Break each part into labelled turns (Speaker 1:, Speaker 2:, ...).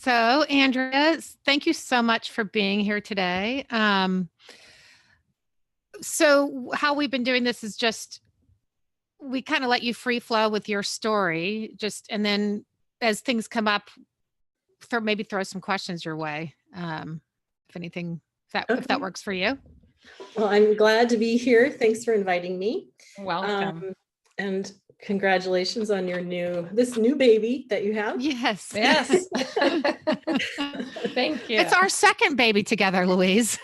Speaker 1: So, Andrea, thank you so much for being here today. So how we've been doing this is just we kind of let you free flow with your story, and then as things come up, maybe throw some questions your way. If anything, if that works for you.
Speaker 2: Well, I'm glad to be here. Thanks for inviting me.
Speaker 3: Welcome.
Speaker 2: And congratulations on this new baby that you have.
Speaker 1: Yes.
Speaker 3: Yes. Thank you.
Speaker 1: It's our second baby together, Louise.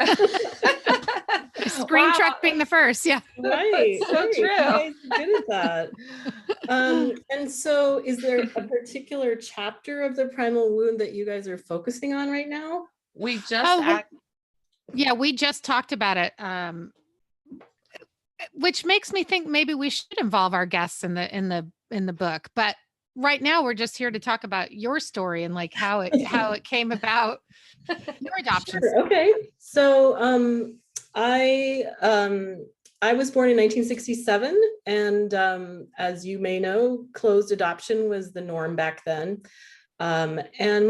Speaker 1: Screen truck being the first. Yeah.
Speaker 2: Right.
Speaker 3: So
Speaker 2: right.
Speaker 3: true.
Speaker 2: You guys are good at that. And so is there a particular chapter of the primal wound that you guys are focusing on right now?
Speaker 3: We just
Speaker 1: we just talked about it. Which makes me think maybe we should involve our guests in the book. But right now we're just here to talk about your story and like how it came about, your adoption.
Speaker 2: Sure. Okay. So I was born in 1967, and as you may know, closed adoption was the norm back then. And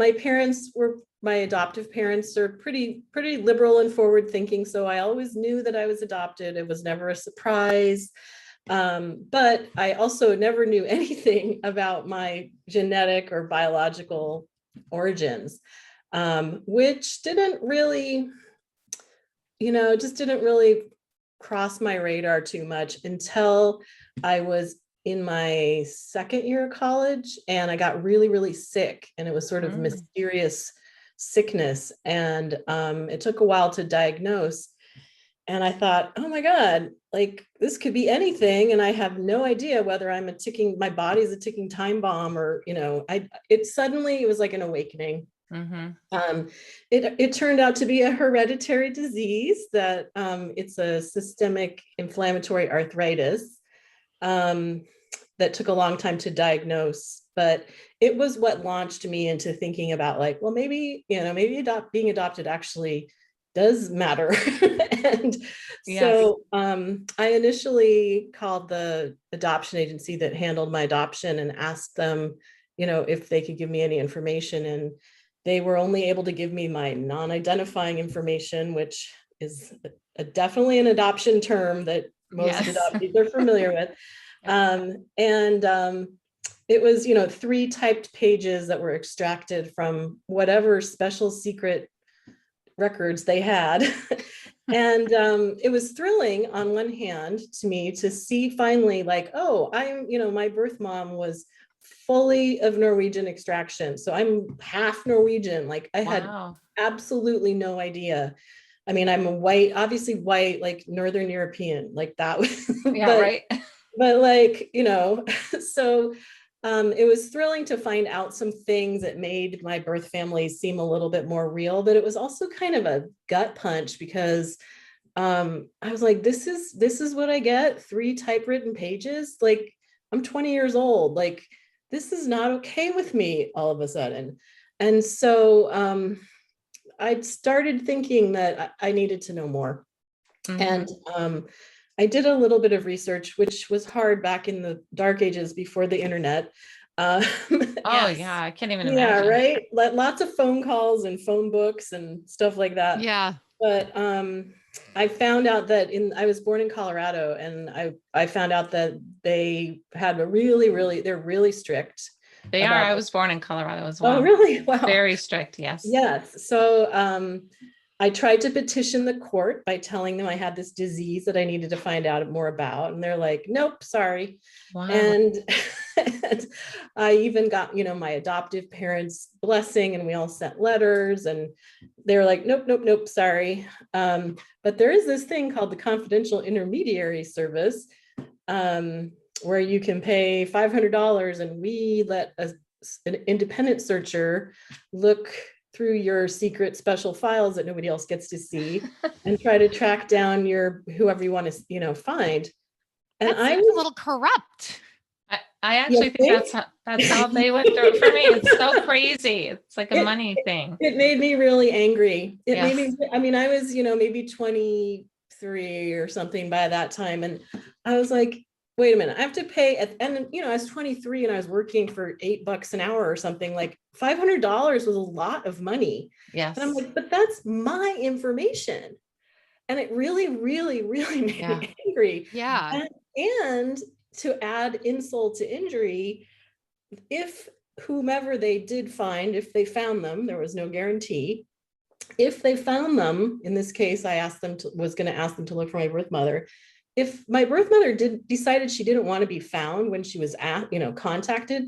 Speaker 2: my adoptive parents are pretty liberal and forward thinking. So I always knew that I was adopted. It was never a surprise. But I also never knew anything about my genetic or biological origins, which didn't really cross my radar too much until I was in my second year of college, and I got really, really sick, and it was sort of mysterious sickness. And it took a while to diagnose. And I thought, oh my God, like this could be anything. And I have no idea whether my body's a ticking time bomb or, it was like an awakening. It turned out to be a hereditary disease that it's a systemic inflammatory arthritis that took a long time to diagnose, but it was what launched me into thinking about like, well, maybe being adopted actually does matter. And so I initially called the adoption agency that handled my adoption and asked them, if they could give me any information. And they were only able to give me my non-identifying information, which is definitely an adoption term that most adoptees are familiar with. It was, 3 typed pages that were extracted from whatever special secret records they had. And it was thrilling on one hand to me to see finally like, oh, my birth mom was fully of Norwegian extraction. So I'm half Norwegian. Like I had absolutely no idea. I mean, I'm obviously white, like Northern European, like that was,
Speaker 3: right.
Speaker 2: But like, so it was thrilling to find out some things that made my birth family seem a little bit more real, but it was also kind of a gut punch because I was like, this is what I get, 3 typewritten pages. Like I'm 20 years old. Like this is not okay with me all of a sudden. And so I started thinking that I needed to know more. And I did a little bit of research, which was hard back in the dark ages before the internet.
Speaker 3: I can't even imagine.
Speaker 2: Yeah, right. Lots of phone calls and phone books and stuff like that.
Speaker 1: Yeah.
Speaker 2: But I found out that I was born in Colorado, and I found out that they had they're really strict.
Speaker 3: They are. I was born in Colorado as well.
Speaker 2: Oh, really? Wow.
Speaker 3: Very strict. Yes.
Speaker 2: Yes. So I tried to petition the court by telling them I had this disease that I needed to find out more about. And they're like, nope, sorry.
Speaker 3: Wow.
Speaker 2: And I even got, my adoptive parents' blessing, and we all sent letters, and they're like, nope, sorry. But there is this thing called the confidential intermediary service, where you can pay $500 and we let an independent searcher look through your secret special files that nobody else gets to see and try to track down whoever you want to, find. And
Speaker 1: I was a little corrupt.
Speaker 3: I actually think that's how they went through it for me. It's so crazy. It's like a money thing.
Speaker 2: It made me really angry. It made me, I was, maybe 23 or something by that time. And I was like, wait a minute, I have to pay and I was 23 and I was working for $8 an hour or something. Like $500 was a lot of money.
Speaker 3: Yes.
Speaker 2: And I'm like, but that's my information. And it really, really, really made me angry.
Speaker 1: Yeah.
Speaker 2: And to add insult to injury, if whomever they did find, if they found them, there was no guarantee. If they found them, in this case, I was going to ask them to look for my birth mother. If my birth mother decided she didn't want to be found when she was contacted,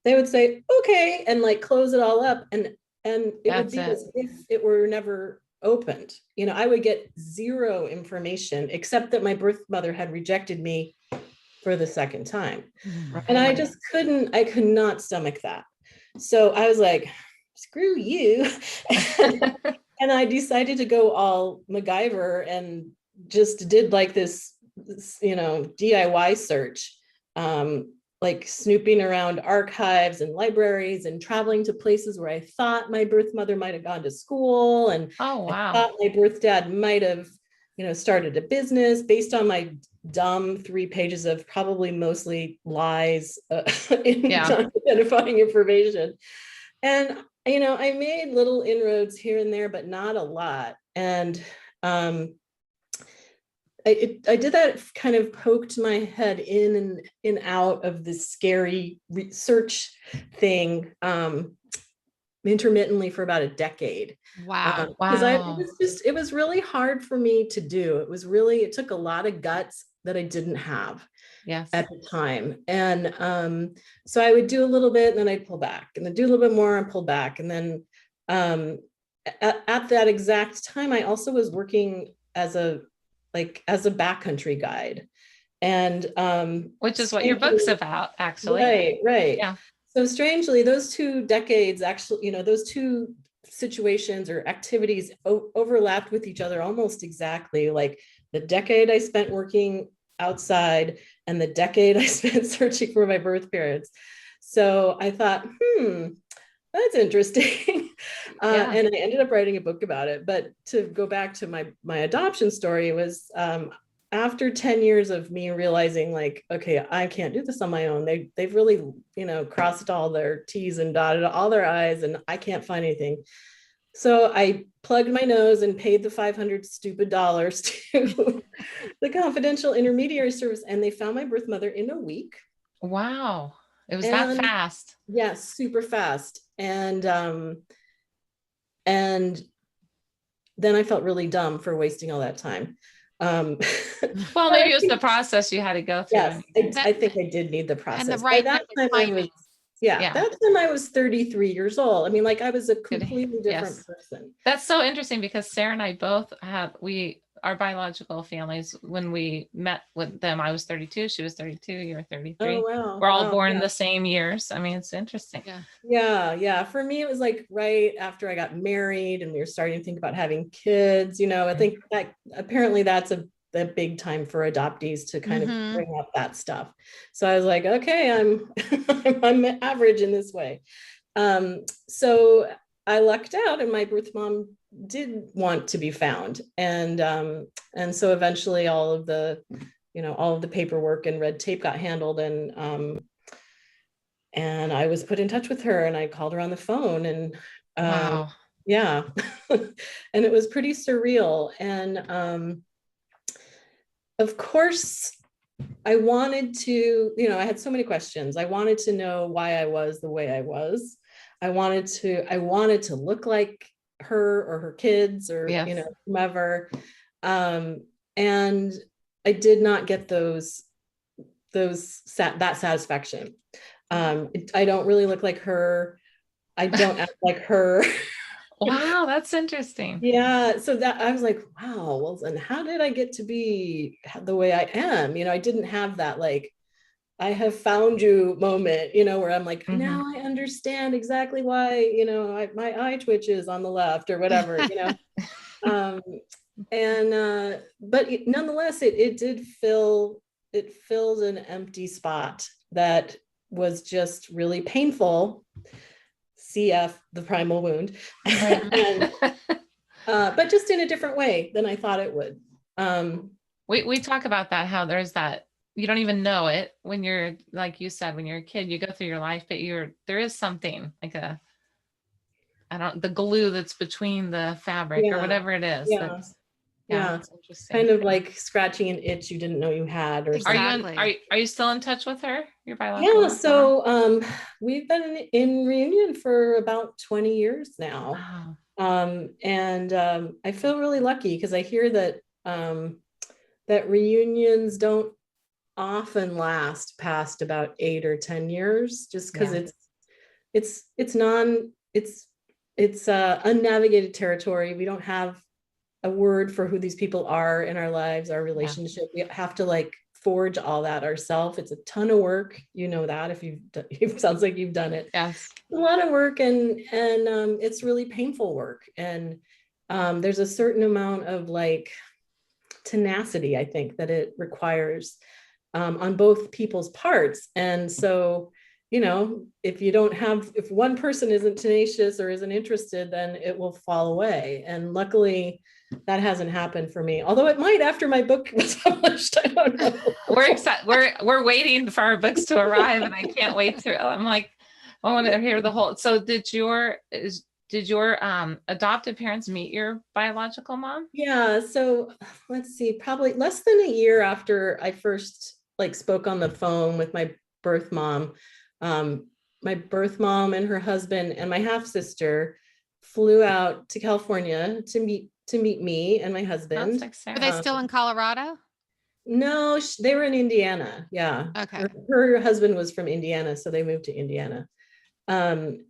Speaker 2: they would say, okay, and like close it all up. And it would be as if it were never opened. I would get zero information except that my birth mother had rejected me for the second time.
Speaker 3: Right.
Speaker 2: And I could not stomach that. So I was like, screw you. And I decided to go all MacGyver and just did like this DIY search, like snooping around archives and libraries and traveling to places where I thought my birth mother might have gone to school. And
Speaker 3: oh, wow.
Speaker 2: I thought my birth dad might have, started a business based on my dumb 3 pages of probably mostly lies in identifying information. And, I made little inroads here and there, but not a lot. And I did that, kind of poked my head in and out of this scary research thing intermittently for about a decade.
Speaker 1: Wow.
Speaker 2: Because it was really hard for me to do. It took a lot of guts that I didn't have at the time. And so I would do a little bit and then I'd pull back and then do a little bit more and pull back. And then at that exact time, I also was working as a backcountry guide. And
Speaker 3: which is what your book's about, actually.
Speaker 2: Right.
Speaker 3: Yeah.
Speaker 2: So strangely, those 2 decades actually, those 2 situations or activities overlapped with each other almost exactly. Like the decade I spent working outside and the decade I spent searching for my birth parents. So I thought, that's interesting. And I ended up writing a book about it. But to go back to my adoption story, was after 10 years of me realizing like, okay, I can't do this on my own. They've really, crossed all their T's and dotted all their I's, and I can't find anything. So I plugged my nose and paid the $500 stupid dollars to the confidential intermediary service. And they found my birth mother in a week.
Speaker 3: Wow. It was that fast.
Speaker 2: Yes, super fast. And then I felt really dumb for wasting all that time.
Speaker 3: Well, maybe it was the process you had to go through.
Speaker 2: Yes, I think I did need the process.
Speaker 1: And the right
Speaker 2: that time that time I was 33 years old. I mean, like I was a completely different person.
Speaker 3: That's so interesting because Sarah and I both our biological families, when we met with them, I was 32, she was 32, you were 33.
Speaker 2: Oh, wow.
Speaker 3: We're all born in the same years. I mean, it's interesting.
Speaker 2: Yeah. For me, it was like right after I got married and we were starting to think about having kids. I think that apparently that's a big time for adoptees to kind of bring up that stuff. So I was like, okay, I'm average in this way. So I lucked out and my birth mom did want to be found. And so eventually all of the paperwork and red tape got handled, and I was put in touch with her and I called her on the phone, and
Speaker 3: wow.
Speaker 2: And it was pretty surreal. And of course I wanted to, I had so many questions. I wanted to know why I was the way I was. I wanted to look like her or her kids or, whomever. And I did not get that satisfaction. I don't really look like her. I don't act like her.
Speaker 3: Wow, that's interesting.
Speaker 2: Yeah. So that I was like, wow, well, and how did I get to be the way I am? I didn't have that, like, I have found you moment, where I'm like, now I understand exactly why, my eye twitches on the left or whatever, but nonetheless, it filled an empty spot that was just really painful. CF, the primal wound, but just in a different way than I thought it would.
Speaker 3: We talk about that, how there's that you don't even know it when you're, like you said, when you're a kid, you go through your life, but there is something like the glue that's between the fabric or
Speaker 2: Yeah.
Speaker 3: whatever it is.
Speaker 2: Yeah. Yeah.
Speaker 3: It's interesting.
Speaker 2: Kind of like scratching an itch you didn't know you had or something.
Speaker 1: Exactly.
Speaker 3: Are you still in touch with her? Your biological
Speaker 2: Yeah,
Speaker 3: mom?
Speaker 2: so we've been in reunion for about 20 years now.
Speaker 3: Wow.
Speaker 2: I feel really lucky because I hear that that reunions don't often last past about 8 or 10 years, just because
Speaker 3: Yeah.
Speaker 2: it's unnavigated territory. We don't have a word for who these people are in our lives, our relationship. We have to like forge all that ourselves. It's a ton of work. You know that if it sounds like you've done it.
Speaker 3: Yes.
Speaker 2: A lot of work, and it's really painful work. And there's a certain amount of like tenacity, I think, that it requires on both people's parts. And so, you know, if one person isn't tenacious or isn't interested, then it will fall away. And luckily, that hasn't happened for me. Although it might after my book was published. I don't know.
Speaker 3: We're excited. We're waiting for our books to arrive, and I can't wait to. I'm like, I want to hear the whole. So did your adoptive parents meet your biological mom?
Speaker 2: Yeah. So let's see, probably less than a year after I first like spoke on the phone with my birth mom. My birth mom and her husband and my half sister flew out to California to meet me and my husband.
Speaker 3: Like
Speaker 1: Are they still in Colorado?
Speaker 2: No, they were in Indiana. Yeah.
Speaker 1: Okay.
Speaker 2: Her husband was from Indiana, so they moved to Indiana. And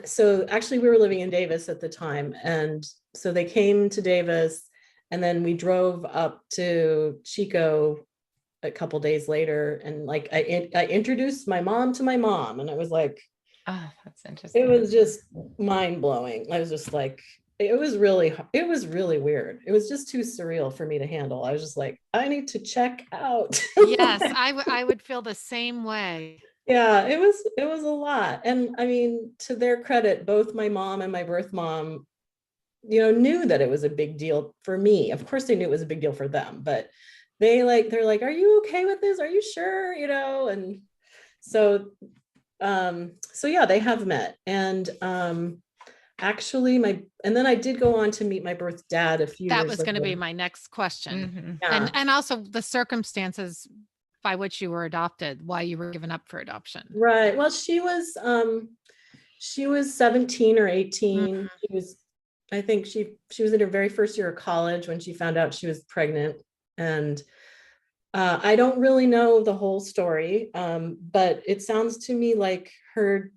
Speaker 2: so actually we were living in Davis at the time. And so they came to Davis, and then we drove up to Chico a couple days later. And like I introduced my mom to my mom, and I was like,
Speaker 3: oh, that's interesting.
Speaker 2: it was just mind blowing. I was just like, it was really weird. It was just too surreal for me to handle. I was just like, I need to check out.
Speaker 1: Yes, I would feel the same way.
Speaker 2: Yeah, it was a lot. And I mean, to their credit, both my mom and my birth mom, you know, knew that it was a big deal for me. Of course they knew it was a big deal for them, but they're like, are you okay with this? Are you sure? You know, and so yeah, they have met. And actually and then I did go on to meet my birth dad a few years
Speaker 1: That was going to
Speaker 2: later.
Speaker 1: be my next question.
Speaker 3: Mhm.
Speaker 2: Yeah.
Speaker 1: And also the circumstances by which you were adopted, why you were given up for adoption.
Speaker 2: Right. Well, she was 17 or 18. I think she was in her very first year of college when she found out she was pregnant. And I don't really know the whole story, but it sounds to me like her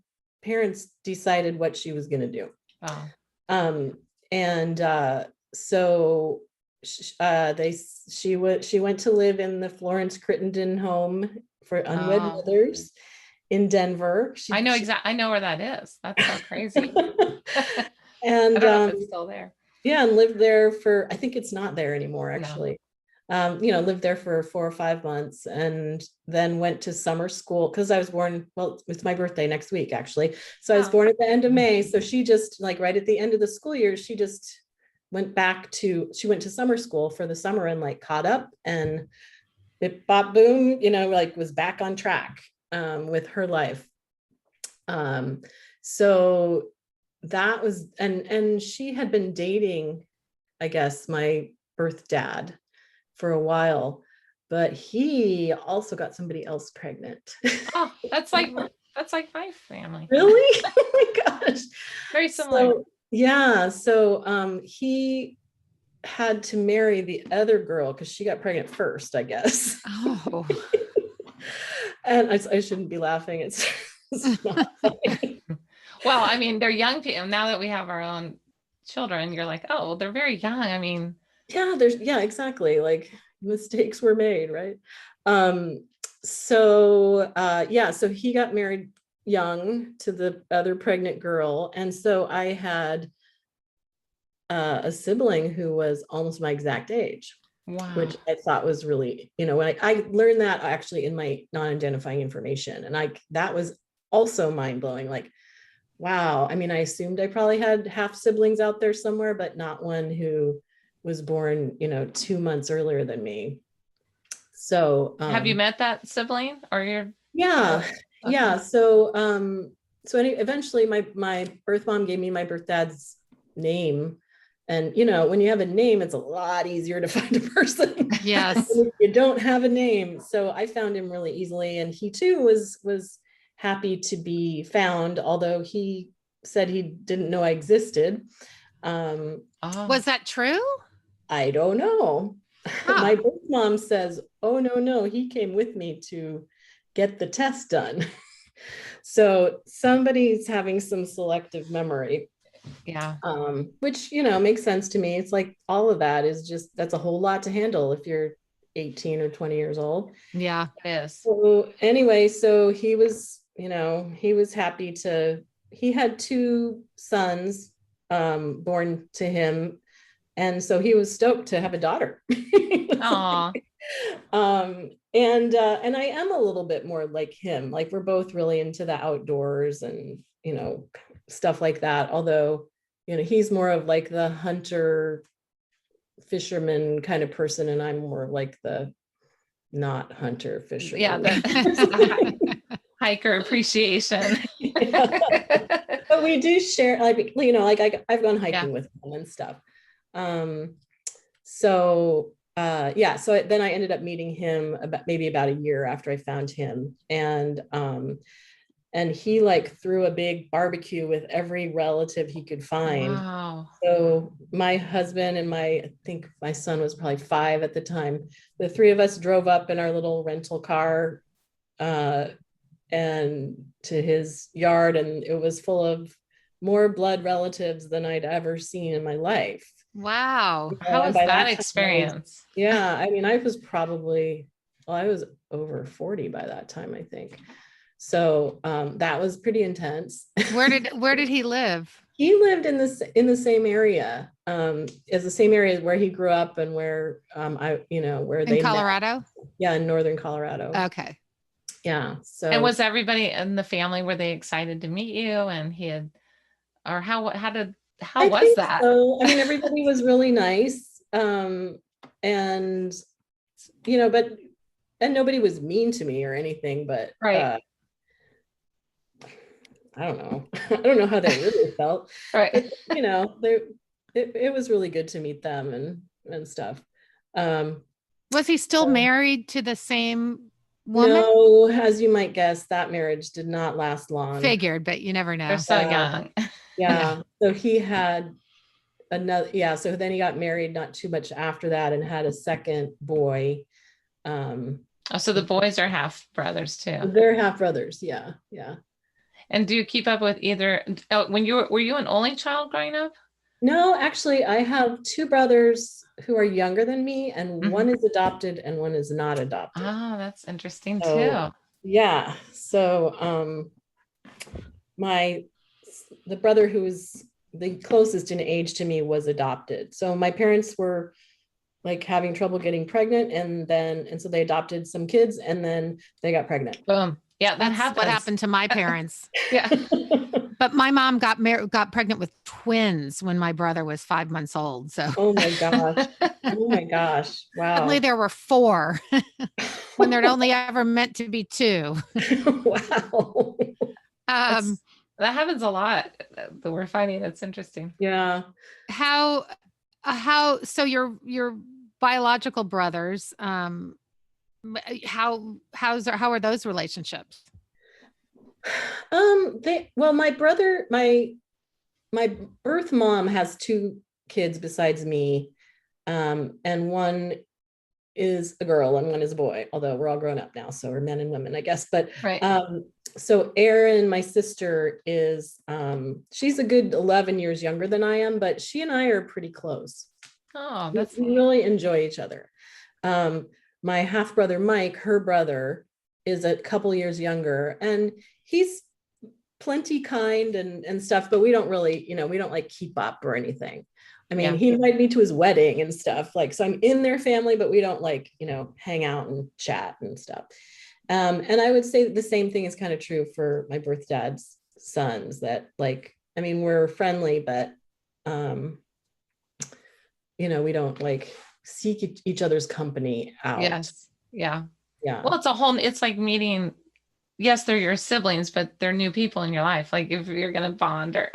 Speaker 2: parents decided what she was going to do.
Speaker 3: Wow.
Speaker 2: So she went to live in the Florence Crittenden home for unwed mothers in Denver.
Speaker 3: I know where that is. That's so crazy.
Speaker 2: And
Speaker 3: I don't know if it's still there.
Speaker 2: Yeah, and lived there for, I think it's not there anymore, actually. You know, lived there for 4 or 5 months, and then went to summer school because I was born, well, it's my birthday next week, actually. So I was born at the end of May. So she just like right at the end of the school year, she just went to summer school for the summer and like caught up, and it bop boom, you know, like was back on track with her life. So that was, and she had been dating, I guess, my birth dad for a while, but he also got somebody else pregnant.
Speaker 3: Oh, that's like my family.
Speaker 2: Really? Oh my gosh.
Speaker 3: Very similar.
Speaker 2: So, yeah. So he had to marry the other girl because she got pregnant first, I guess.
Speaker 1: Oh.
Speaker 2: And I shouldn't be laughing. It's not funny.
Speaker 3: Well, I mean, they're young people. Now that we have our own children, you're like, oh, well, they're very young. I mean,
Speaker 2: yeah, exactly. Like mistakes were made, right? So he got married young to the other pregnant girl. And so I had a sibling who was almost my exact age.
Speaker 3: wow.
Speaker 2: Which I thought was really, you know, when I learned that actually in my non-identifying information. And that was also mind-blowing. Like, wow. I mean, I assumed I probably had half siblings out there somewhere, but not one who was born, you know, 2 months earlier than me. So
Speaker 3: Have you met that sibling or your?
Speaker 2: yeah,
Speaker 3: Okay.
Speaker 2: yeah. So eventually my birth mom gave me my birth dad's name. And when you have a name, it's a lot easier to find a person.
Speaker 1: Yes.
Speaker 2: If you don't have a name. So I found him really easily. And he too was happy to be found, although he said he didn't know I existed.
Speaker 1: Was that true?
Speaker 2: I don't know. My birth mom says, oh, no, he came with me to get the test done. So somebody's having some selective memory.
Speaker 3: Yeah.
Speaker 2: Which, makes sense to me. It's like all of that is just, that's a whole lot to handle if you're 18 or 20 years old.
Speaker 1: Yeah.
Speaker 3: It is.
Speaker 2: So anyway, so he was happy he had 2 sons born to him. And so he was stoked to have a daughter.
Speaker 3: Aw.
Speaker 2: And I am a little bit more like him. Like we're both really into the outdoors and, stuff like that. Although, he's more of like the hunter fisherman kind of person. And I'm more like the not hunter fisherman.
Speaker 3: Yeah. The hiker appreciation.
Speaker 2: Yeah. But we do share, like, I've gone hiking with him and stuff. So then I ended up meeting him about a year after I found him. And he like threw a big barbecue with every relative he could find.
Speaker 3: Wow.
Speaker 2: So my husband and I think my son was probably 5 at the time. The 3 of us drove up in our little rental car and to his yard, and it was full of more blood relatives than I'd ever seen in my life.
Speaker 1: Wow.
Speaker 3: How was that experience?
Speaker 2: I was probably, I was over 40 by that time, I think. So that was pretty intense.
Speaker 1: Where did he live?
Speaker 2: He lived in the same area, as the same area where he grew up and where where they
Speaker 1: in Colorado?
Speaker 2: met. Yeah, in northern Colorado.
Speaker 1: Okay.
Speaker 2: Yeah. So
Speaker 3: And was everybody in the family, were they excited to meet you? And how was that?
Speaker 2: So. Everybody was really nice. And nobody was mean to me or anything, but
Speaker 3: right.
Speaker 2: I don't know. I don't know how they really felt.
Speaker 3: Right.
Speaker 2: But, it was really good to meet them and stuff.
Speaker 1: Was he still married to the same woman?
Speaker 2: No, as you might guess, that marriage did not last long.
Speaker 1: Figured, but you never know.
Speaker 3: They're so young.
Speaker 2: Yeah. So he had another, so then he got married not too much after that and had a second boy.
Speaker 3: So the boys are half brothers too.
Speaker 2: They're half brothers. Yeah. Yeah.
Speaker 3: And do you keep up with either, were you an only child growing up?
Speaker 2: No, actually I have 2 brothers who are younger than me, and one is adopted and one is not adopted.
Speaker 3: Oh, that's interesting too.
Speaker 2: Yeah. So the brother who was the closest in age to me was adopted. So my parents were like having trouble getting pregnant, and so they adopted some kids, and then they got pregnant.
Speaker 3: Boom. Yeah,
Speaker 1: That's what happened to my parents.
Speaker 3: Yeah.
Speaker 1: But my mom got pregnant with twins when my brother was 5 months old. So
Speaker 2: oh my gosh. Wow.
Speaker 1: Suddenly there were 4 when there'd only ever meant to be 2.
Speaker 2: Wow.
Speaker 3: That happens a lot that we're finding. It's interesting.
Speaker 2: Yeah.
Speaker 1: How so your biological brothers, how are those relationships?
Speaker 2: My birth mom has 2 kids besides me, and one is a girl and one is a boy, although we're all grown up now, so we're men and women, I guess. But
Speaker 3: right.
Speaker 2: So Erin, my sister, is she's a good 11 years younger than I am, but she and I are pretty close.
Speaker 3: Oh,
Speaker 2: we really enjoy each other. My half brother Mike, her brother, is a couple years younger, and he's plenty kind and stuff, but we don't really, we don't like keep up or anything. He invited me to his wedding and stuff, like, so I'm in their family, but we don't like, hang out and chat and stuff. And I would say the same thing is kind of true for my birth dad's sons, that like, we're friendly, but we don't like seek each other's company out.
Speaker 3: Yes. Yeah.
Speaker 2: Yeah.
Speaker 3: Well, it's like meeting, yes, they're your siblings, but they're new people in your life. Like if you're going to bond or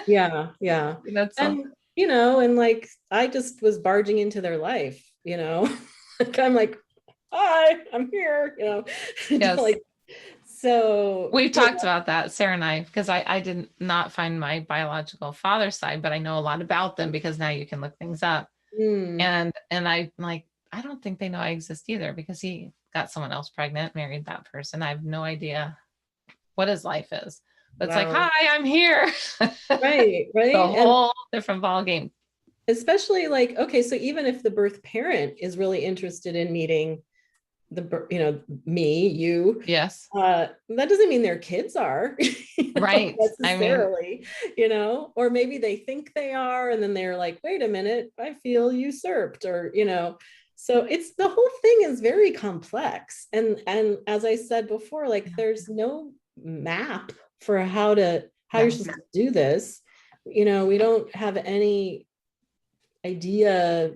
Speaker 2: Yeah. Yeah.
Speaker 3: that's so,
Speaker 2: And, and like, I just was barging into their life, like, I'm like, hi, I'm here,
Speaker 3: yes.
Speaker 2: like, so
Speaker 3: We've talked about that, Sarah and I, because I did not find my biological father's side, but I know a lot about them because now you can look things up.
Speaker 2: mm,
Speaker 3: And I'm like, I don't think they know I exist either because he got someone else pregnant, married that person. I have no idea what his life is. But it's like,
Speaker 2: wow.
Speaker 3: hi, I'm here.
Speaker 2: Right.
Speaker 3: The
Speaker 2: And
Speaker 3: whole different ball game.
Speaker 2: especially like, okay, so even if the birth parent is really interested in meeting me, you,
Speaker 3: Yes.
Speaker 2: that doesn't mean their kids are
Speaker 3: Right. I mean,
Speaker 2: necessarily, or maybe they think they are, and then they're like, wait a minute, I feel usurped, or, so it's, the whole thing is very complex. And as I said before, like, there's no map for how you're supposed to do this. We don't have any idea,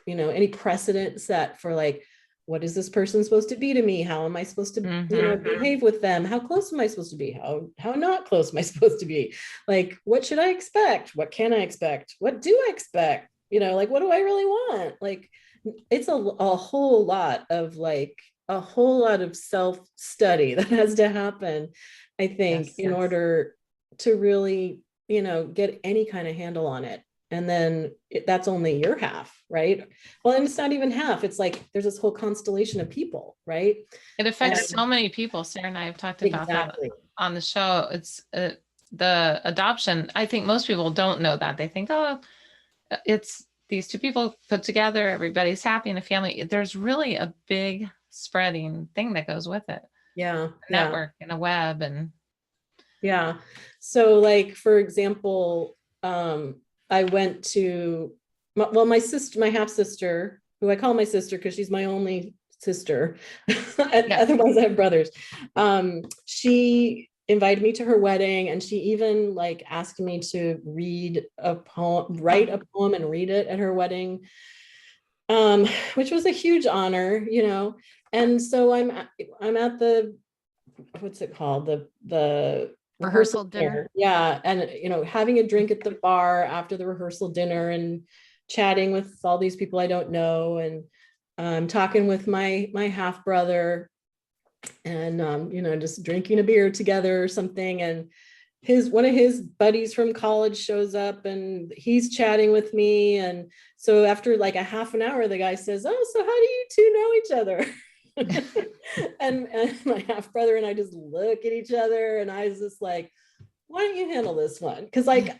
Speaker 2: any precedent set for like, what is this person supposed to be to me? How am I supposed to, behave with them? How close am I supposed to be? How not close am I supposed to be? Like, what should I expect? What can I expect? What do I expect? Like, what do I really want? Like, it's a whole lot of self-study that has to happen, I think, in order to really, get any kind of handle on it. And then that's only your half, right? Well, and it's not even half. It's like there's this whole constellation of people, right?
Speaker 3: it affects so many people. Sarah and I have talked about that on the show. It's the adoption. I think most people don't know that. They think, oh, it's these two people put together, everybody's happy in a family. There's really a big spreading thing that goes with it.
Speaker 2: Yeah.
Speaker 3: A network and a web and
Speaker 2: yeah. So like, for example, I went to, my sister, my half sister, who I call my sister because she's my only sister. Otherwise I have brothers. She invited me to her wedding, and she even like asked me to write a poem and read it at her wedding, which was a huge honor, And so I'm at the, what's it called? The rehearsal dinner. Yeah. And, having a drink at the bar after the rehearsal dinner and chatting with all these people I don't know. And talking with my half brother, and, just drinking a beer together or something. And one of his buddies from college shows up, and he's chatting with me. And so after like a half an hour, the guy says, oh, so how do you two know each other? and my half brother and I just look at each other, and I was just like, why don't you handle this one? Because like,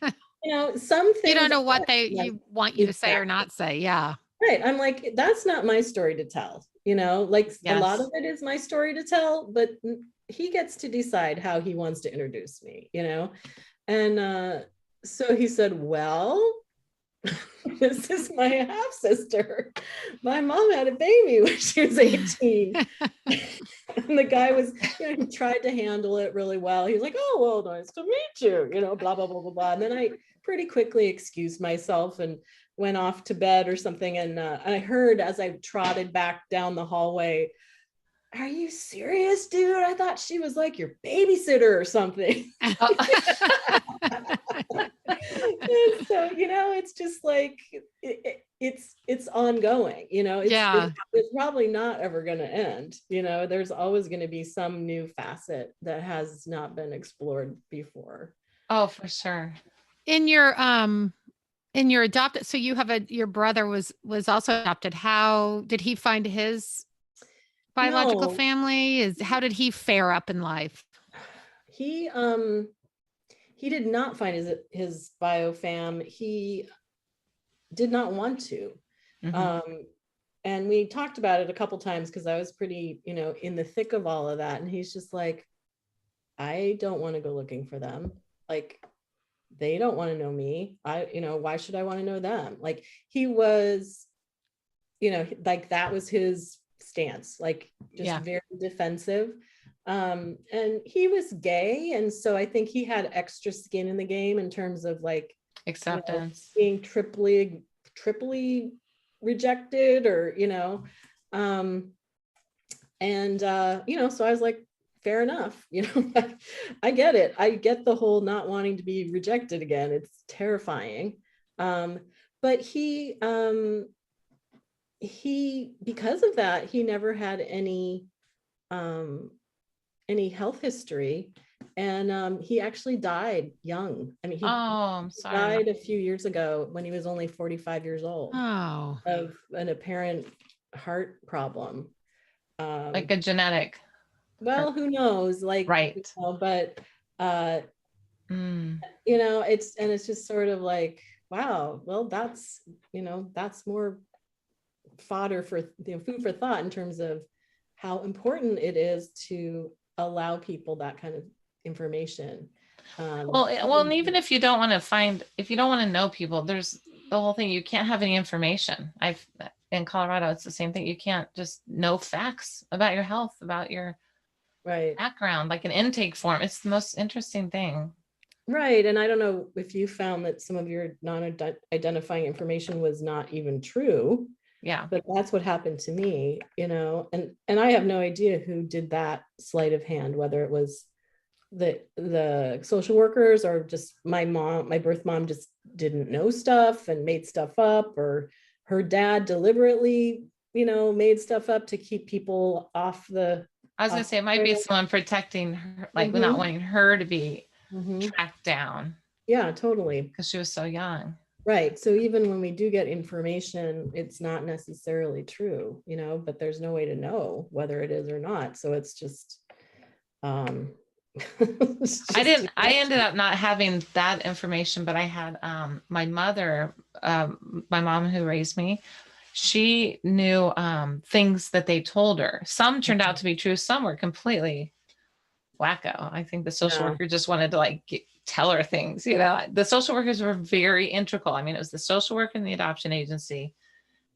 Speaker 2: some things
Speaker 1: you don't know what you want you to say or not say. Yeah.
Speaker 2: Right. I'm like, that's not my story to tell, like a lot of it is my story to tell, but he gets to decide how he wants to introduce me, And so he said, well, this is my half sister. My mom had a baby when she was 18. And the guy was, he tried to handle it really well. He was like, oh, well, nice to meet you, blah, blah, blah, blah, blah. And then I pretty quickly excused myself and went off to bed or something. And I heard, as I trotted back down the hallway, are you serious, dude? I thought she was like your babysitter or something. So, it's just like, it's ongoing, it's probably not ever going to end. There's always going to be some new facet that has not been explored before.
Speaker 3: Oh, for sure.
Speaker 1: In your adopted, so you have your brother was also adopted. How did he find his biological family? How did he fare up in life?
Speaker 2: He did not find his bio fam. He did not want to. And we talked about it a couple times because I was pretty, in the thick of all of that. And he's just like, I don't want to go looking for them. Like, they don't want to know me. Why should I want to know them? Like, he was, like, that was his stance, like, just very defensive. And he was gay. And so I think he had extra skin in the game in terms of like
Speaker 3: acceptance,
Speaker 2: being triply rejected, or, And, so I was like, fair enough. I get it. I get the whole not wanting to be rejected again. It's terrifying. But he, because of that, he never had any health history. And he actually died young. I mean, he
Speaker 3: I'm sorry.
Speaker 2: died a few years ago when he was only 45 years old of an apparent heart problem.
Speaker 3: Like a genetic.
Speaker 2: Well, who knows? Like,
Speaker 3: right.
Speaker 2: But it's just sort of like, wow, well, that's more fodder for food for thought in terms of how important it is to allow people that kind of information.
Speaker 3: And even if you don't want to know people, there's the whole thing. You can't have any information. In Colorado, it's the same thing. You can't just know facts about your health, about your background, like an intake form. It's the most interesting thing.
Speaker 2: Right. And I don't know if you found that some of your non-identifying information was not even true.
Speaker 3: Yeah.
Speaker 2: But that's what happened to me, and I have no idea who did that sleight of hand, whether it was the social workers or just my birth mom just didn't know stuff and made stuff up, or her dad deliberately, made stuff up to keep people off the.
Speaker 3: I was going to say, it might be someone protecting her, like not wanting her to be tracked down.
Speaker 2: Yeah, totally.
Speaker 3: Because she was so young.
Speaker 2: Right. So even when we do get information, it's not necessarily true, but there's no way to know whether it is or not. So it's just, I
Speaker 3: ended up not having that information, but I had my mother, my mom who raised me, she knew things that they told her. Some turned out to be true. Some were completely wacko. I think the social worker just wanted to tell her things, The social workers were very integral. I mean, it was the social worker and the adoption agency,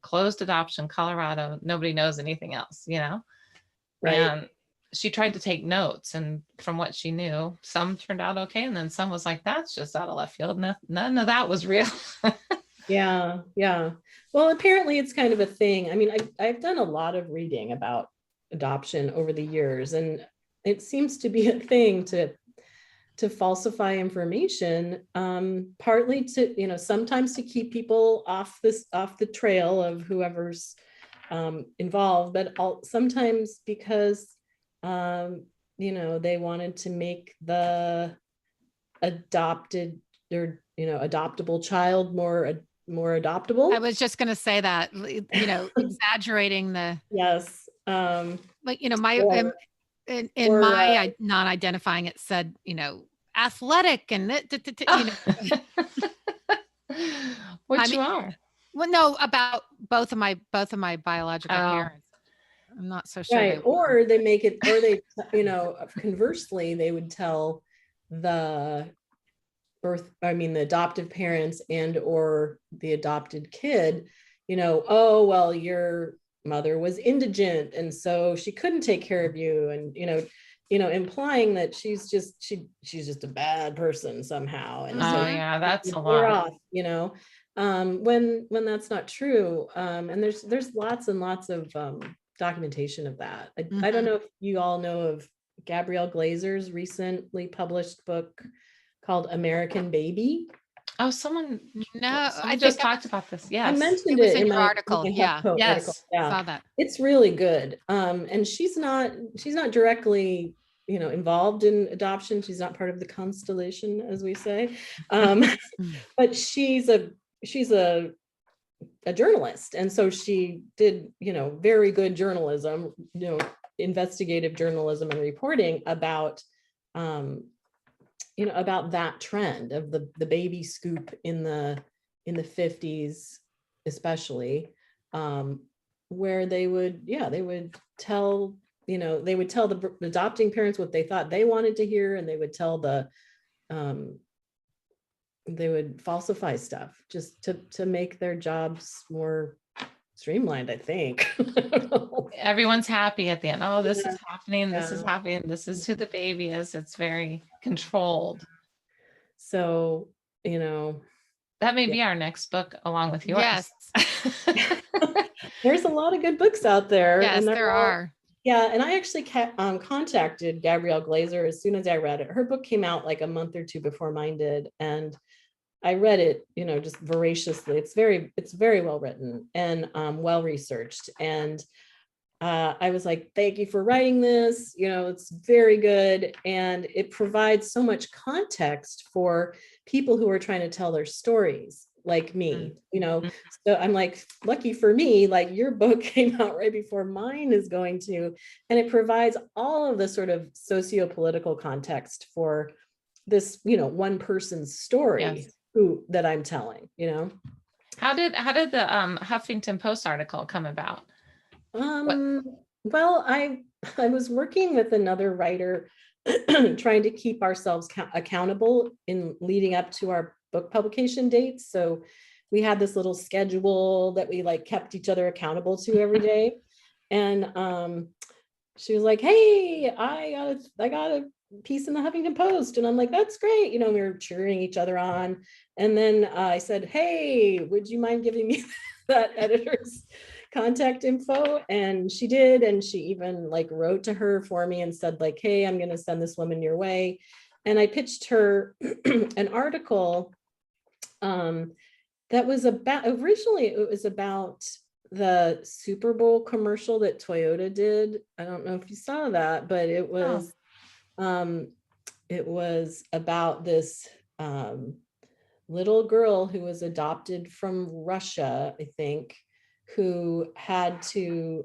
Speaker 3: closed adoption, Colorado. Nobody knows anything else,
Speaker 2: Right.
Speaker 3: And she tried to take notes, and from what she knew, some turned out okay. And then some was like, that's just out of left field. None of that was real.
Speaker 2: Yeah. Well, apparently it's kind of a thing. I mean, I've done a lot of reading about adoption over the years, and it seems to be a thing to falsify information, partly to, sometimes to keep people off the trail of whoever's involved, but sometimes because, they wanted to make the adopted or, adoptable child more adoptable.
Speaker 1: I was just going to say that, exaggerating the.
Speaker 2: Yes.
Speaker 1: My non-identifying, it said, athletic and
Speaker 3: Which you are.
Speaker 1: Well, no, about both of my biological parents. I'm not so sure.
Speaker 2: Right. Or they make it, or they, conversely, they would tell the adoptive parents and or the adopted kid, oh, well, your mother was indigent and so she couldn't take care of you, and implying that she's just a bad person somehow, and so
Speaker 3: that's a lot.
Speaker 2: When that's not true, and there's lots and lots of documentation of that. I don't know if you all know of Gabrielle Glazer's recently published book called American Baby.
Speaker 3: Oh, someone
Speaker 1: I
Speaker 3: just talked about this. Yes.
Speaker 2: I mentioned it in
Speaker 1: your
Speaker 2: my
Speaker 1: article.
Speaker 2: Yes.
Speaker 1: Article. Yeah. Saw that.
Speaker 2: It's really good. And she's not directly, involved in adoption. She's not part of the constellation, as we say. But she's a journalist. And so she did, very good journalism, investigative journalism and reporting about about that trend of the baby scoop in the 50s, especially, where they would tell the adopting parents what they thought they wanted to hear, and they would tell they would falsify stuff just to make their jobs more streamlined, I think.
Speaker 3: Everyone's happy at the end. Oh, this is happening. This is happening. This is who the baby is. It's very controlled.
Speaker 2: So,
Speaker 3: that may be our next book along with yours.
Speaker 1: Yes.
Speaker 2: There's a lot of good books out there.
Speaker 1: Yes,
Speaker 2: and
Speaker 1: there are.
Speaker 2: Yeah, and I actually contacted Gabrielle Glazer as soon as I read it. Her book came out like a month or two before mine did, and I read it, just voraciously. It's very well written and well researched. And I was like, thank you for writing this. It's very good, and it provides so much context for people who are trying to tell their stories, like me. So I'm like, lucky for me, like your book came out right before mine is going to, and it provides all of the sort of socio-political context for this, one person's story.
Speaker 3: Yes.
Speaker 2: That I'm telling.
Speaker 3: How did the Huffington Post article come about?
Speaker 2: Well, I was working with another writer trying to keep ourselves accountable in leading up to our book publication dates. So we had this little schedule that we like kept each other accountable to every day. And she was like, hey, I got a piece in the Huffington Post. And I'm like, that's great. We were cheering each other on. And then I said, hey, would you mind giving me that editor's contact info? And she did. And she even like wrote to her for me and said like, hey, I'm going to send this woman your way. And I pitched her an article that was originally it was about the Super Bowl commercial that Toyota did. I don't know if you saw that, but it was about this little girl who was adopted from Russia, I think, who had to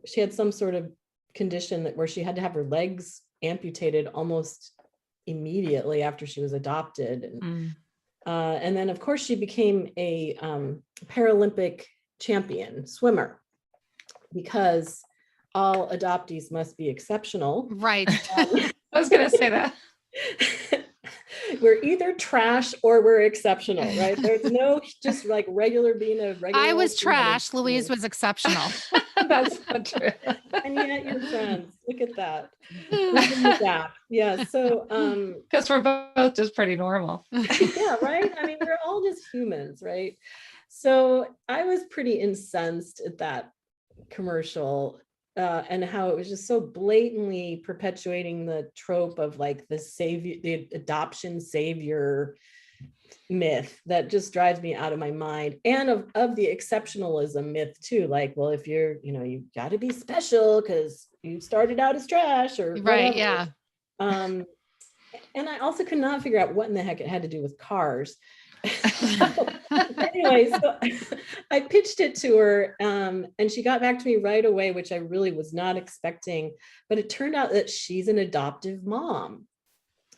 Speaker 2: she had some sort of condition where she had to have her legs amputated almost immediately after she was adopted. And then of course she became a Paralympic champion swimmer, because all adoptees must be exceptional.
Speaker 1: Right.
Speaker 3: I was going to say that.
Speaker 2: We're either trash or we're exceptional, right? There's no just like being a regular. I
Speaker 1: was trash. Louise was exceptional.
Speaker 3: That's not true.
Speaker 2: And yet you're friends. Look at that. Yeah. So
Speaker 3: because we're both just pretty normal.
Speaker 2: Yeah, right. I mean, we're all just humans, right? So I was pretty incensed at that commercial. And how it was just so blatantly perpetuating the trope of like the adoption savior myth that just drives me out of my mind, and of the exceptionalism myth too. Like, well, if you're, you got to be special because you started out as trash or
Speaker 1: right.
Speaker 2: whatever.
Speaker 1: Yeah.
Speaker 2: And I also could not figure out what in the heck it had to do with cars. Anyway, so I pitched it to her, and she got back to me right away, which I really was not expecting. But it turned out that she's an adoptive mom.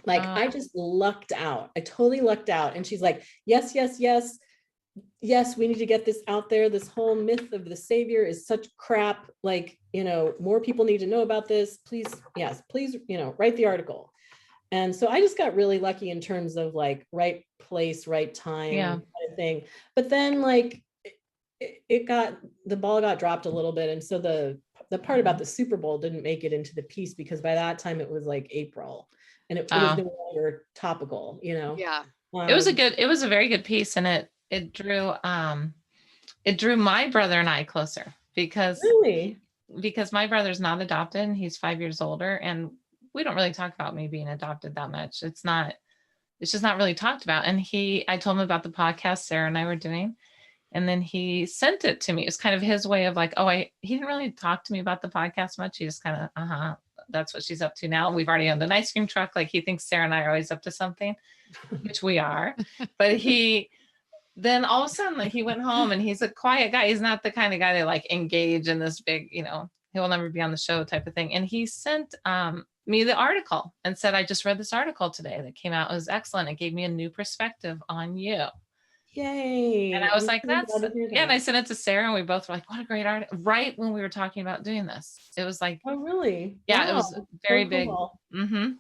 Speaker 2: Like, I just lucked out. I totally lucked out. And she's like, yes, we need to get this out there. This whole myth of the savior is such crap. Like, more people need to know about this. Please, write the article. And so I just got really lucky in terms of like right place, right time kind of thing. But then like the ball got dropped a little bit. And so the part about the Super Bowl didn't make it into the piece, because by that time it was like April and it was no longer topical,
Speaker 1: Yeah.
Speaker 3: It was a very good piece, and it drew my brother and I closer, because my brother's not adopted and he's 5 years older, and we don't really talk about me being adopted that much. It's just not really talked about. And I told him about the podcast Sarah and I were doing, and then he sent it to me. It's kind of his way of like, he didn't really talk to me about the podcast much. He just kind of, that's what she's up to now. We've already owned an ice cream truck. Like, he thinks Sarah and I are always up to something, which we are. But then all of a sudden, like, he went home, and he's a quiet guy. He's not the kind of guy that like engage in this big, he'll never be on the show type of thing. And he sent me the article and said, I just read this article today that came out. It was excellent. It gave me a new perspective on you.
Speaker 2: Yay.
Speaker 3: And I was like, and I sent it to Sarah, and we both were like, what a great article. Right when we were talking about doing this, it was like,
Speaker 2: oh, really?
Speaker 3: Yeah,
Speaker 2: wow.
Speaker 3: It was very
Speaker 2: cool.
Speaker 3: big. Mm-hmm.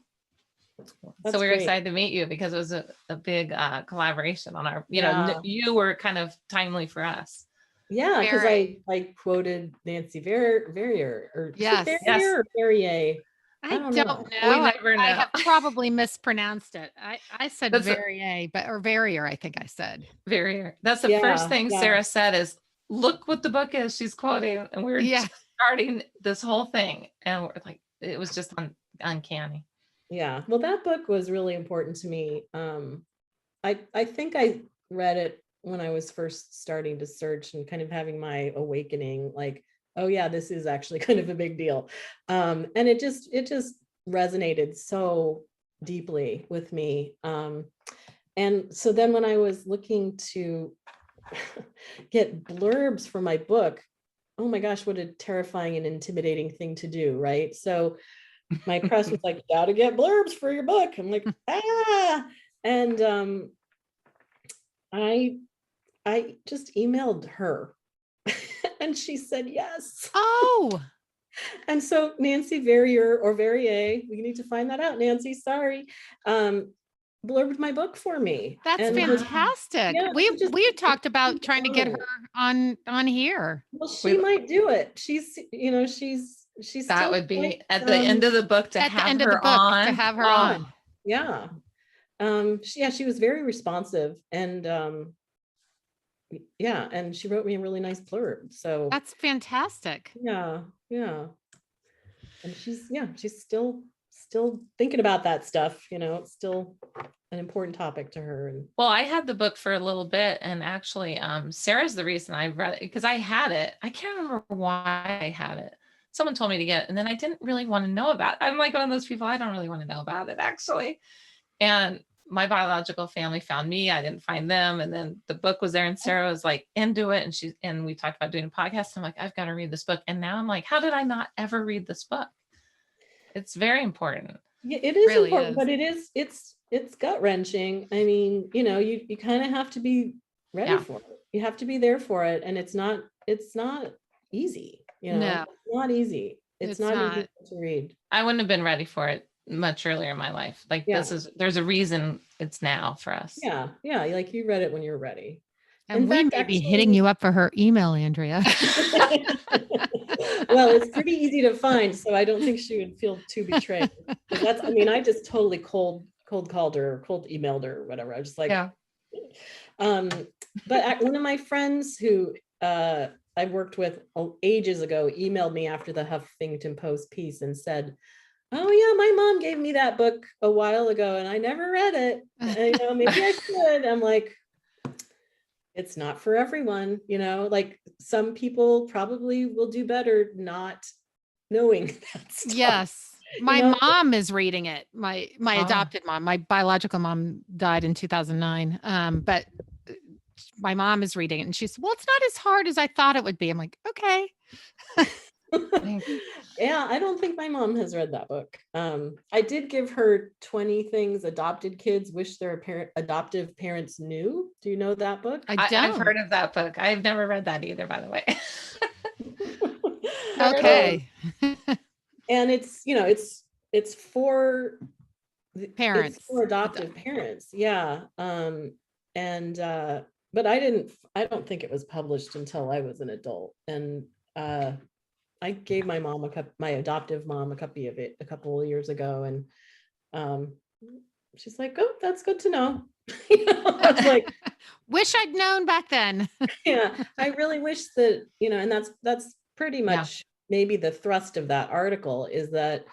Speaker 3: So we were excited to meet you, because it was a big collaboration on our, you were kind of timely for us.
Speaker 2: Yeah, because I quoted Nancy Verrier, or
Speaker 1: yes,
Speaker 2: Verrier or Verrier.
Speaker 1: I don't know.
Speaker 3: We never know.
Speaker 1: I have probably mispronounced it. I said Verrier, or Verrier, I think I said.
Speaker 3: Verrier. That's the first thing Sarah said is, look what the book is she's quoting. And we were starting this whole thing, and we're like, it was just uncanny.
Speaker 2: Yeah. Well, that book was really important to me. I think I read it when I was first starting to search and kind of having my awakening, like, oh yeah, this is actually kind of a big deal. And it just resonated so deeply with me. And so then when I was looking to get blurbs for my book, oh my gosh, what a terrifying and intimidating thing to do, right? So my press was like, you gotta get blurbs for your book. I'm like, ah. And I just emailed her and she said yes.
Speaker 1: Oh,
Speaker 2: And so Nancy Verrier or Verrier, we need to find that out, Nancy, sorry, blurbed my book for me.
Speaker 1: that's
Speaker 2: And
Speaker 1: fantastic.
Speaker 2: yeah,
Speaker 1: We
Speaker 2: just-
Speaker 1: had talked about trying to get her on here.
Speaker 2: well, she might do it. She's, she's
Speaker 3: That
Speaker 2: still
Speaker 3: would be
Speaker 2: quite,
Speaker 3: at the end of the book to
Speaker 1: At the
Speaker 3: have
Speaker 1: end of the
Speaker 3: her
Speaker 1: book,
Speaker 3: on.
Speaker 1: to have her
Speaker 3: Oh,
Speaker 1: on.
Speaker 2: yeah. She was very responsive, and yeah, and she wrote me a really nice blurb. So
Speaker 1: That's fantastic.
Speaker 2: yeah. And she's still thinking about that stuff, it's still an important topic to her. And
Speaker 3: well, I had the book for a little bit, and actually, Sarah's the reason I read it, because I had it. I can't remember why I had it. Someone told me to get it, and then I didn't really want to know about it. I'm like one of those people, I don't really want to know about it, actually. And my biological family found me. I didn't find them. And then the book was there, and Sarah was like into it. And we talked about doing a podcast. I'm like, I've got to read this book. And now I'm like, how did I not ever read this book? It's very important.
Speaker 2: yeah, it is
Speaker 1: Really
Speaker 2: important,
Speaker 1: is.
Speaker 2: but it's gut wrenching. I mean, you kind of have to be ready for it. You have to be there for it. And it's not easy,
Speaker 1: No.
Speaker 2: it's not easy. It's not easy to read.
Speaker 3: I wouldn't have been ready for it much earlier in my life. Like there's a reason it's now for us.
Speaker 2: Yeah. Like you read it when you're ready.
Speaker 1: And we may be hitting you up for her email, Andrea.
Speaker 2: Well, it's pretty easy to find, so I don't think she would feel too betrayed. I just totally cold called her, or cold emailed her, or whatever. I was just like,
Speaker 3: yeah.
Speaker 2: But one of my friends who I worked with ages ago emailed me after the Huffington Post piece and said, oh yeah, my mom gave me that book a while ago and I never read it. And, maybe I should. I'm like, it's not for everyone, like some people probably will do better not knowing that stuff.
Speaker 1: Yes. My mom is reading it. My adopted mom, my biological mom died in 2009. But my mom is reading it and she said, well, it's not as hard as I thought it would be. I'm like, okay.
Speaker 2: Yeah, I don't think my mom has read that book. I did give her 20 Things Adopted Kids Wish Their Adoptive Parents Knew. Do you know that book?
Speaker 3: I've heard of that book. I've never read that either, by the way.
Speaker 1: Okay.
Speaker 2: And it's for
Speaker 1: parents.
Speaker 2: It's for adoptive parents. Yeah. But I don't think it was published until I was an adult. And I gave my adoptive mom a copy of it a couple of years ago, and she's like, "Oh, that's good to know." I was like,
Speaker 1: "Wish I'd known back then."
Speaker 2: Yeah, I really wish that and that's pretty much maybe the thrust of that article is that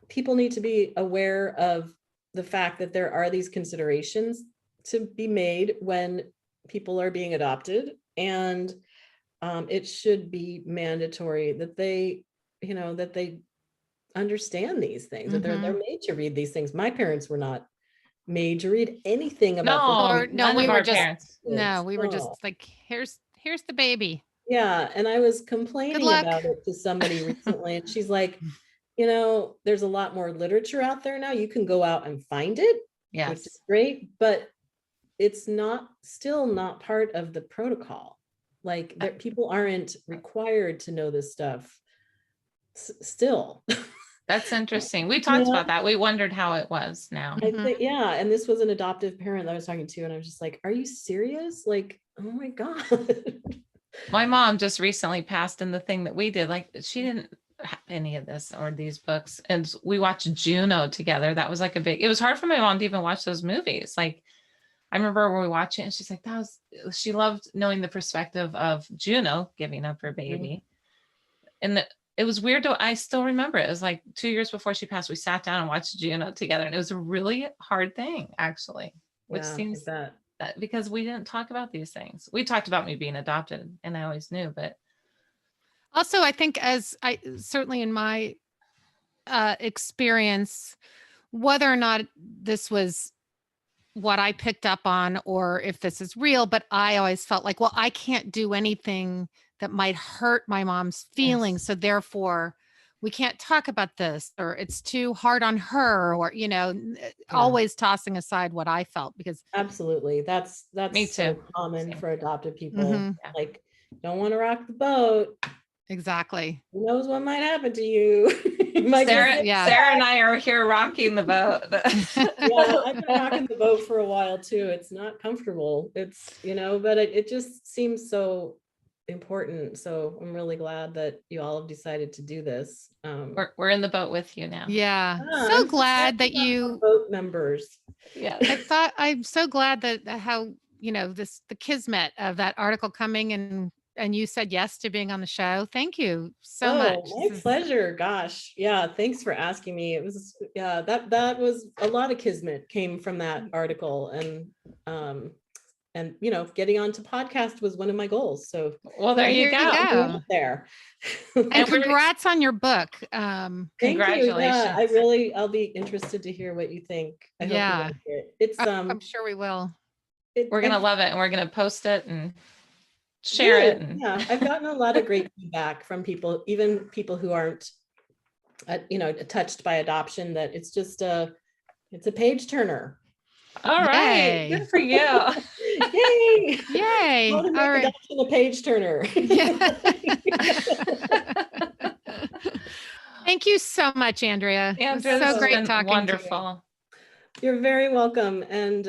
Speaker 2: people need to be aware of the fact that there are these considerations to be made when people are being adopted, and it should be mandatory that they understand these things, that they're made to read these things. My parents were not made to read anything about
Speaker 1: we were just like, here's the baby.
Speaker 2: Yeah. And I was complaining about it to somebody recently, and she's like, there's a lot more literature out there now. You can go out and find it, which is great, but it's still not part of the protocol. Like people aren't required to know this stuff still.
Speaker 3: That's interesting. We talked about that. We wondered how it was now.
Speaker 2: I think, and this was an adoptive parent that I was talking to, and I was just like, are you serious? Like, oh my God.
Speaker 3: My mom just recently passed, and the thing that we did, like, she didn't have any of this or these books, and we watched Juno together. That was like it was hard for my mom to even watch those movies. Like, I remember when we watched it and she's like, she loved knowing the perspective of Juno giving up her baby. And it was weird I still remember it. It was like 2 years before she passed, we sat down and watched Juno together. And it was a really hard thing, actually, which seems that because we didn't talk about these things. We talked about me being adopted and I always knew, but.
Speaker 1: Also, I think certainly in my experience, whether or not this was what I picked up on or if this is real, but I always felt like, well, I can't do anything that might hurt my mom's feelings. Yes. So therefore we can't talk about this, or it's too hard on her, or, always tossing aside what I felt, because
Speaker 2: absolutely. That's
Speaker 3: me too.
Speaker 2: So common for adopted people. Like, don't want to rock the boat.
Speaker 1: Exactly.
Speaker 2: Who knows what might happen to you?
Speaker 3: Sarah and I are here rocking the boat.
Speaker 2: Yeah, I've been rocking the boat for a while too. It's not comfortable. It's, but it just seems so important. So I'm really glad that you all have decided to do this.
Speaker 3: We're in the boat with you now.
Speaker 1: Yeah. So glad that you
Speaker 2: boat members.
Speaker 3: Yeah.
Speaker 1: I'm so glad that how, the kismet of that article coming and you said yes to being on the show. Thank you so much.
Speaker 2: My pleasure. Gosh. Yeah. Thanks for asking me. It was, that was a lot of kismet came from that article, and getting onto podcast was one of my goals. So,
Speaker 3: well, there you go.
Speaker 2: There.
Speaker 1: And congrats on your book.
Speaker 3: Congratulations.
Speaker 2: Yeah, I'll be interested to hear what you think. I hope you like it. It's,
Speaker 1: I'm sure we will.
Speaker 3: We're going to love it, and we're going to post it and share it.
Speaker 2: Yeah, I've gotten a lot of great feedback from people, even people who aren't, touched by adoption, that it's just it's a page turner.
Speaker 3: All right, good for you.
Speaker 2: Yay!
Speaker 1: Yay!
Speaker 2: All right, adoption a page turner.
Speaker 1: Yeah. Thank you so much, Andrea. It was so great talking.
Speaker 3: Wonderful.
Speaker 2: To you. You're very welcome. And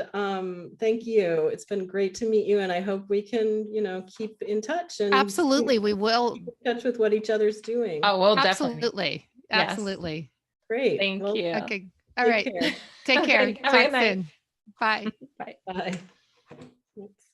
Speaker 2: thank you. It's been great to meet you. And I hope we can, keep in touch. And
Speaker 1: absolutely. We will
Speaker 2: keep in touch with what each other's doing.
Speaker 3: Oh, well,
Speaker 1: absolutely.
Speaker 3: Definitely. Yes.
Speaker 1: Absolutely.
Speaker 2: Great.
Speaker 3: Thank you.
Speaker 1: Okay. All right. Take care. Talk soon. Bye.
Speaker 3: Bye.
Speaker 2: Bye. Oops.